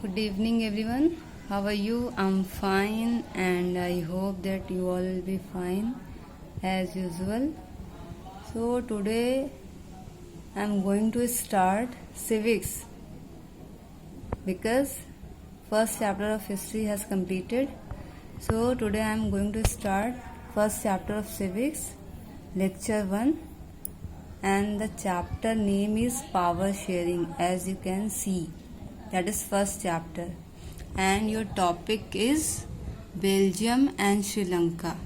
Good evening, everyone. How are you? I'm fine, and I hope that you all will be fine as usual. So, today I'm going to start civics because first chapter of history has completed. So, today I'm going to start first chapter of civics, lecture 1, and the chapter name is power sharing, as you can see. That is first chapter, and your topic is Belgium and Sri Lanka.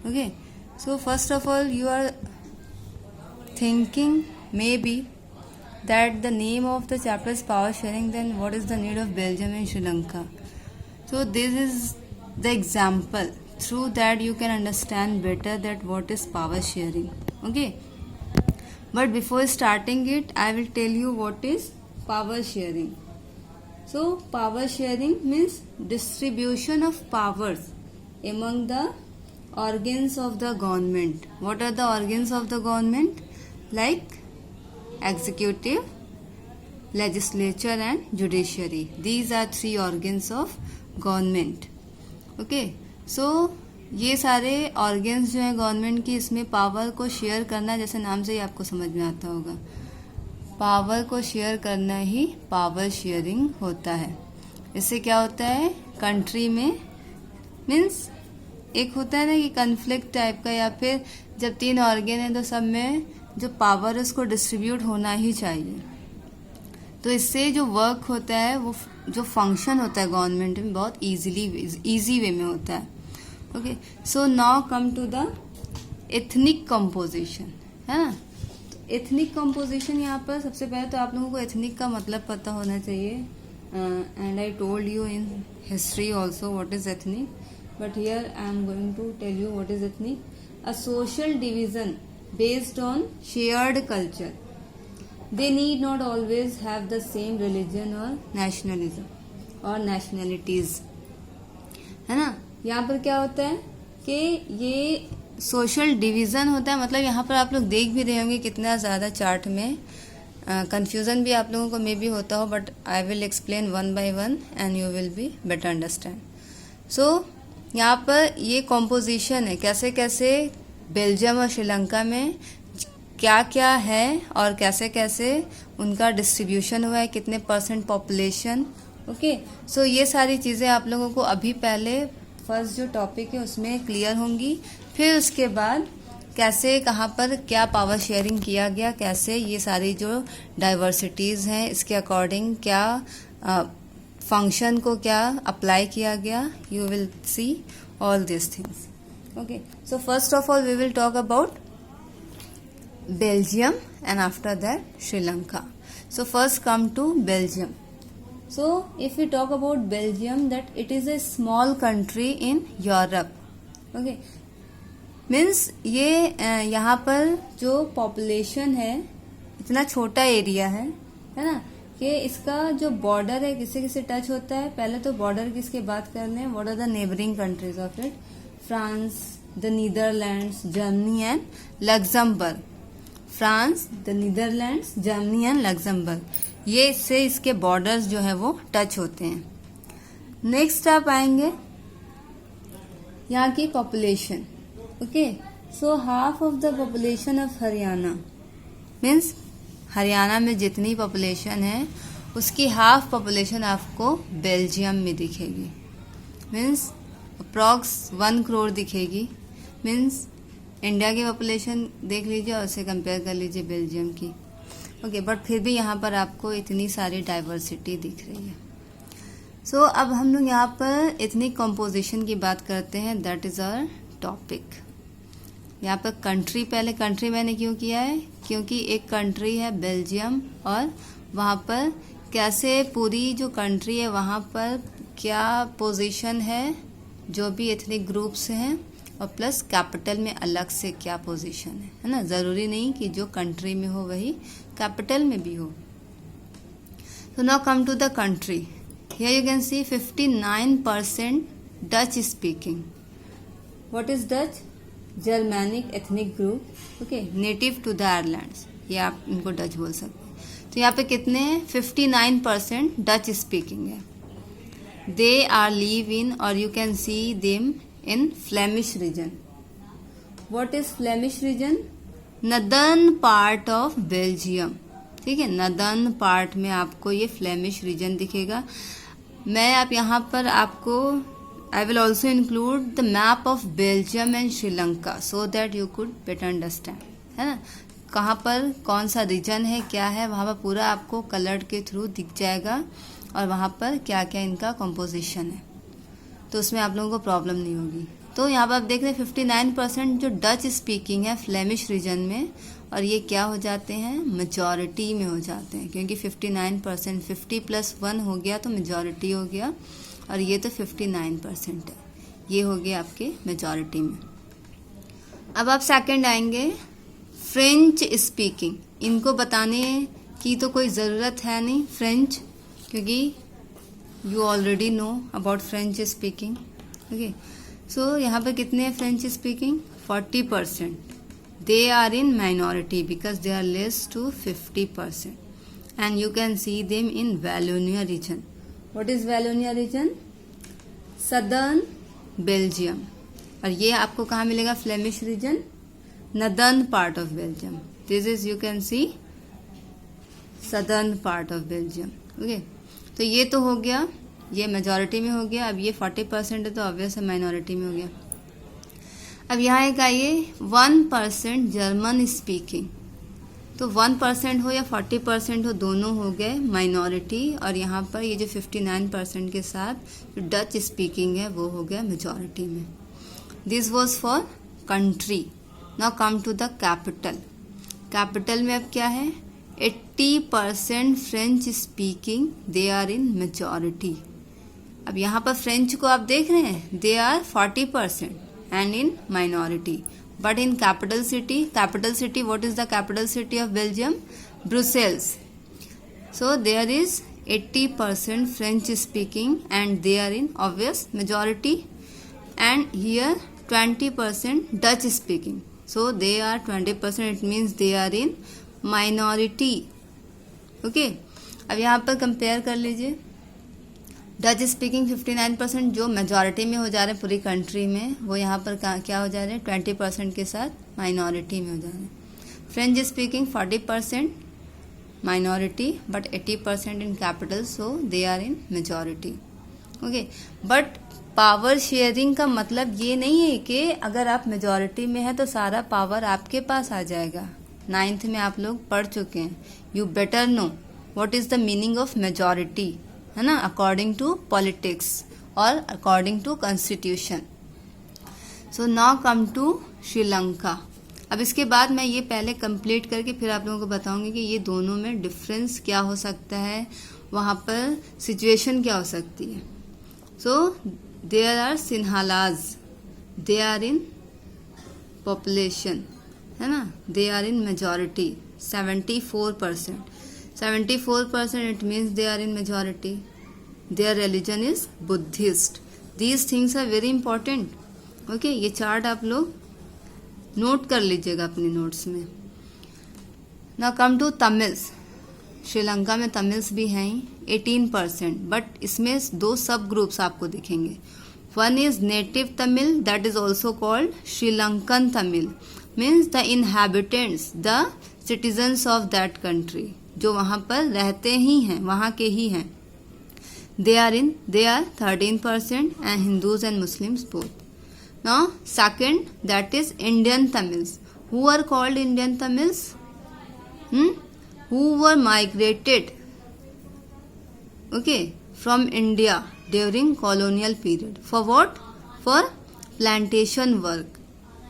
Okay, so first of all, you are thinking maybe that the name of the chapter is power sharing, then what is the need of Belgium and Sri Lanka? So this is the example, through that you can understand better that what is power sharing. Okay, but before starting it, I will tell you what is power sharing. So, power sharing means distribution of powers among the organs of the government. What are the organs of the government? Like executive, legislature and judiciary. These are three organs of government. Okay. So, ये सारे organs जो हैं government की, इसमें power को share करना, जैसे नाम से ही आपको समझ में आता होगा, पावर को शेयर करना ही पावर शेयरिंग होता है. इससे क्या होता है, कंट्री में मीन्स एक होता है ना कि कन्फ्लिक्ट टाइप का, या फिर जब तीन ऑर्गन है तो सब में जो पावर है उसको डिस्ट्रीब्यूट होना ही चाहिए. तो इससे जो वर्क होता है, वो जो फंक्शन होता है गवर्नमेंट में, बहुत इजी वे में होता है. Okay, so now come to the ethnic composition, है ना. एथनिक कंपोजिशन, यहाँ पर सबसे पहले तो आप लोगों को एथनिक का मतलब पता होना चाहिए. And I told you in history also what is ethnic, but here I am going to tell you what is ethnic. A social division based on shared culture. They need not always have the same religion और nationalism और nationalities, है ना. यहाँ पर क्या होता है कि ये सोशल डिवीज़न होता है. मतलब यहाँ पर आप लोग देख भी रहे होंगे कितना ज़्यादा चार्ट में कंफ्यूजन भी आप लोगों को मे भी होता हो, but I will explain one by one and you will be better understand. So यहाँ पर ये कॉम्पोजिशन है, कैसे कैसे बेल्जियम और श्रीलंका में क्या क्या है और कैसे कैसे उनका डिस्ट्रीब्यूशन हुआ है, कितने % पॉपुलेशन. ओके, सो ये सारी चीज़ें आप लोगों को अभी पहले फर्स्ट जो टॉपिक है उसमें क्लियर होंगी. फिर उसके बाद कैसे कहाँ पर क्या पावर शेयरिंग किया गया, कैसे ये सारी जो डाइवर्सिटीज़ हैं इसके अकॉर्डिंग क्या फंक्शन को क्या अप्लाई किया गया, you will see all this things. Okay, so first of all we will talk about Belgium and after that Sri Lanka. So first come to Belgium. So if we talk about Belgium, that it is a small country in Europe. Okay, means ये यहाँ पर जो population है, इतना छोटा area है ना, कि इसका जो बॉर्डर है किससे किससे टच होता है. पहले तो बॉर्डर किसके बात कर रहे हैं, what are the neighbouring countries of it. France, the Netherlands, Germany and Luxembourg. France, the Netherlands, Germany and Luxembourg, ये इससे इसके बॉर्डर्स जो है वो टच होते हैं. नेक्स्ट आप आएंगे यहाँ की population. Okay, so half of the population of Haryana, means Haryana में जितनी पॉपुलेशन है उसकी हाफ पॉपुलेशन आपको बेल्जियम में दिखेगी. मीन्स अप्रॉक्स 1 करोड़ दिखेगी. मीन्स इंडिया की पॉपुलेशन देख लीजिए और उसे कंपेयर कर लीजिए बेल्जियम की. ओके, बट फिर भी यहाँ पर आपको इतनी सारी डाइवर्सिटी दिख रही है. सो अब हम लोग यहाँ पर एथनिक कंपोजिशन की बात करते हैं. That is our topic. यहाँ पर कंट्री, पहले कंट्री मैंने क्यों किया है, क्योंकि एक कंट्री है बेल्जियम और वहाँ पर कैसे पूरी जो कंट्री है वहाँ पर क्या पोजीशन है, जो भी एथनिक ग्रुप्स हैं, और प्लस कैपिटल में अलग से क्या पोजीशन है ना. ज़रूरी नहीं कि जो कंट्री में हो वही कैपिटल में भी हो. So now come to the country. Here you can see 59% Dutch speaking. What is Dutch? Germanic ethnic group. Okay, native to the Irelands. ये आप इनको डच बोल सकते हैं. तो यहाँ पे कितने 59% डच स्पीकिंग है. दे आर लिव इन और you can see them in Flemish region. What is Flemish region? Northern part of Belgium. ठीक है, नदर्न पार्ट में आपको ये फ्लेमिश रीजन दिखेगा. मैं आप यहाँ पर आपको I will also include the map of Belgium and Sri Lanka so that you could better understand, है ना. कहाँ पर कौन सा रीजन है, क्या है, वहाँ पर पूरा आपको कलर के थ्रू दिख जाएगा और वहाँ पर क्या क्या इनका कॉम्पोजिशन है, तो उसमें आप लोगों को प्रॉब्लम नहीं होगी. तो यहाँ पर आप देख रहे हैं 59% जो डच स्पीकिंग है फ्लेमिश रीजन में, और ये क्या हो जाते हैं, मेजॉरिटी में हो जाते हैं, क्योंकि 59% 50 + 1 हो गया तो मेजॉरिटी हो गया, और ये तो 59% है, ये हो गया आपके मेजॉरिटी में. अब आप सेकंड आएंगे फ्रेंच स्पीकिंग. इनको बताने की तो कोई ज़रूरत है नहीं फ्रेंच, क्योंकि you already know about French speaking. Okay, so यहाँ पे कितने हैं French speaking? 40%. They are in minority because they are less to 50%, and you can see them in Wallonia region. What is Wallonia region? Southern Belgium. और ये आपको कहाँ मिलेगा? Flemish region, northern part of Belgium. This is you can see southern part of Belgium. Okay, तो ये तो हो गया, ये मेजॉरिटी में हो गया. अब ये 40% है तो ऑब्वियस है माइनॉरिटी में हो गया. अब यहाँ एक आइए 1% जर्मन स्पीकिंग. तो 1% हो या 40% हो, दोनों हो गए माइनॉरिटी, और यहाँ पर ये जो 59% के साथ जो डच स्पीकिंग है वो हो गया मेजॉरिटी में. This was for country. Now come to the capital. Capital में अब क्या है? 80% French speaking, they are in majority. अब यहाँ पर फ्रेंच को आप देख रहे हैं, they are 40% and in minority. But in capital city, what is the capital city of Belgium? Brussels. So there is 80% French speaking and they are in obvious majority, and here 20% Dutch speaking. So they are 20%, it means they are in minority. Okay, अब यहाँ पर compare कर लीजिए. Dutch speaking 59% जो majority में हो जा रहे हैं पूरी कंट्री में, वो यहाँ पर क्या हो जा रहे हैं? 20% के साथ माइनॉरिटी में हो जा रहे हैं. French speaking 40% minority but 80% in capital, so they are in majority. Okay, but power sharing का मतलब ये नहीं है कि अगर आप मेजॉरिटी में हैं तो सारा पावर आपके पास आ जाएगा. 9th में आप लोग पढ़ चुके हैं. You better know what is the meaning of majority, है ना, अकॉर्डिंग टू पॉलिटिक्स और according to constitution. So now come to Sri Lanka. अब इसके बाद मैं ये पहले कंप्लीट करके फिर आप लोगों को बताऊंगी कि ये दोनों में डिफरेंस क्या हो सकता है, वहाँ पर सिचुएशन क्या हो सकती है. So there are Sinhalas, they are in population, है ना, they are in majority 74%. 74%, it means they are in majority. Their religion is Buddhist. These things are very important. Okay, ये चार्ट आप लोग नोट कर लीजिएगा अपनी नोट्स में. Now come to Tamils. Sri Lanka में तमिल्स भी हैं 18%, बट इसमें 2 सब ग्रुप्स आपको दिखेंगे. One is native Tamil, that is also called Sri-Lankan Tamil, means the inhabitants, the citizens of that country, जो वहाँ पर रहते ही हैं, वहाँ के ही हैं. they are 13% and Hindus and Muslims both. Now second, that is Indian Tamils. Who are called Indian Tamils? Who were migrated, okay, from India during colonial period. For what? For plantation work.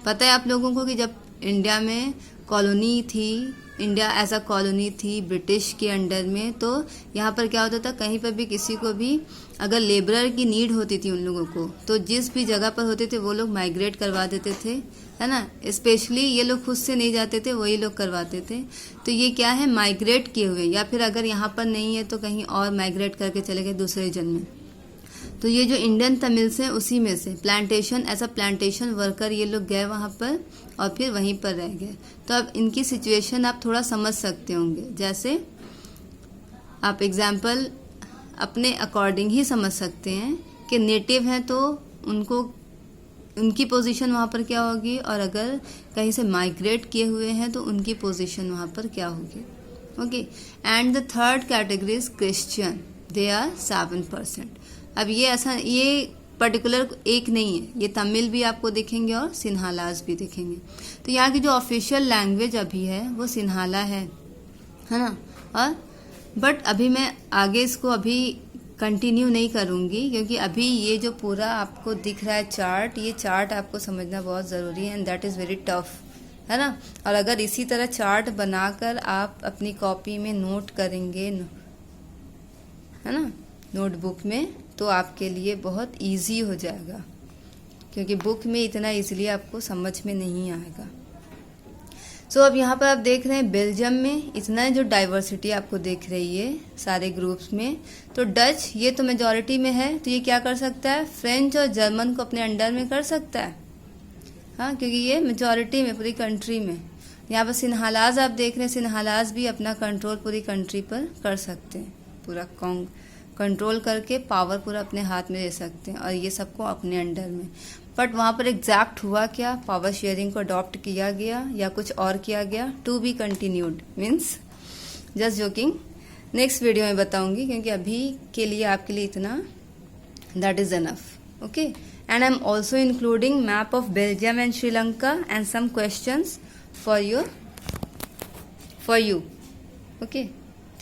पता है आप लोगों को कि जब India में colony थी, India as a colony थी ब्रिटिश के अंडर में, तो यहाँ पर क्या होता था, कहीं पर भी किसी को भी अगर लेबरर की नीड होती थी उन लोगों को, तो जिस भी जगह पर होते थे वो लोग माइग्रेट करवा देते थे, है ना. स्पेशली ये लोग खुद से नहीं जाते थे, वही लोग करवाते थे. तो ये क्या है, माइग्रेट किए हुए, या फिर अगर यहाँ पर नहीं है तो कहीं और माइग्रेट करके चले गए दूसरे रीजन में. तो ये जो इंडियन तमिल्स हैं उसी में से plantation, as a plantation worker ये लोग गए वहाँ पर और फिर वहीं पर रह गए. तो अब इनकी सिचुएशन आप थोड़ा समझ सकते होंगे. जैसे आप एग्जाम्पल अपने अकॉर्डिंग ही समझ सकते हैं कि नेटिव हैं तो उनको उनकी पोजीशन वहाँ पर क्या होगी, और अगर कहीं से माइग्रेट किए हुए हैं तो उनकी पोजीशन वहाँ पर क्या होगी. Okay. And the third category is Christian, they are 7%. अब ये पर्टिकुलर एक नहीं है, ये तमिल भी आपको दिखेंगे और सिन्हालाज भी दिखेंगे. तो यहाँ की जो ऑफिशियल लैंग्वेज अभी है वो सिन्हाला है ना. और बट अभी मैं आगे इसको अभी कंटिन्यू नहीं करूँगी, क्योंकि अभी ये जो पूरा आपको दिख रहा है चार्ट, ये चार्ट आपको समझना बहुत ज़रूरी है and that is very tough, है ना. और अगर इसी तरह चार्ट बनाकर आप अपनी कॉपी में नोट करेंगे, है ना, नोटबुक में, तो आपके लिए बहुत इजी हो जाएगा, क्योंकि बुक में इतना इजीली आपको समझ में नहीं आएगा. सो अब यहाँ पर आप देख रहे हैं बेल्जियम में इतना जो डाइवर्सिटी आपको दिख रही है सारे ग्रुप्स में. तो डच ये तो मेजॉरिटी में है, तो ये क्या कर सकता है, फ्रेंच और जर्मन को अपने अंडर में कर सकता है, हाँ, क्योंकि ये मेजॉरिटी में पूरी कंट्री में. यहाँ पर सिन्हालाज आप देख रहे हैं, सिन्हालाज भी अपना कंट्रोल पूरी कंट्री पर कर सकते हैं, पूरा कंट्रोल करके पावर पूरा अपने हाथ में ले सकते हैं, और ये सबको अपने अंडर में. बट वहाँ पर एग्जैक्ट हुआ क्या, पावर शेयरिंग को अडॉप्ट किया गया या कुछ और किया गया, to be continued, means just joking. Next video में बताऊंगी, क्योंकि अभी के लिए आपके लिए इतना that is enough. Okay. And I am also including map of Belgium and Sri Lanka and some questions for you. Okay.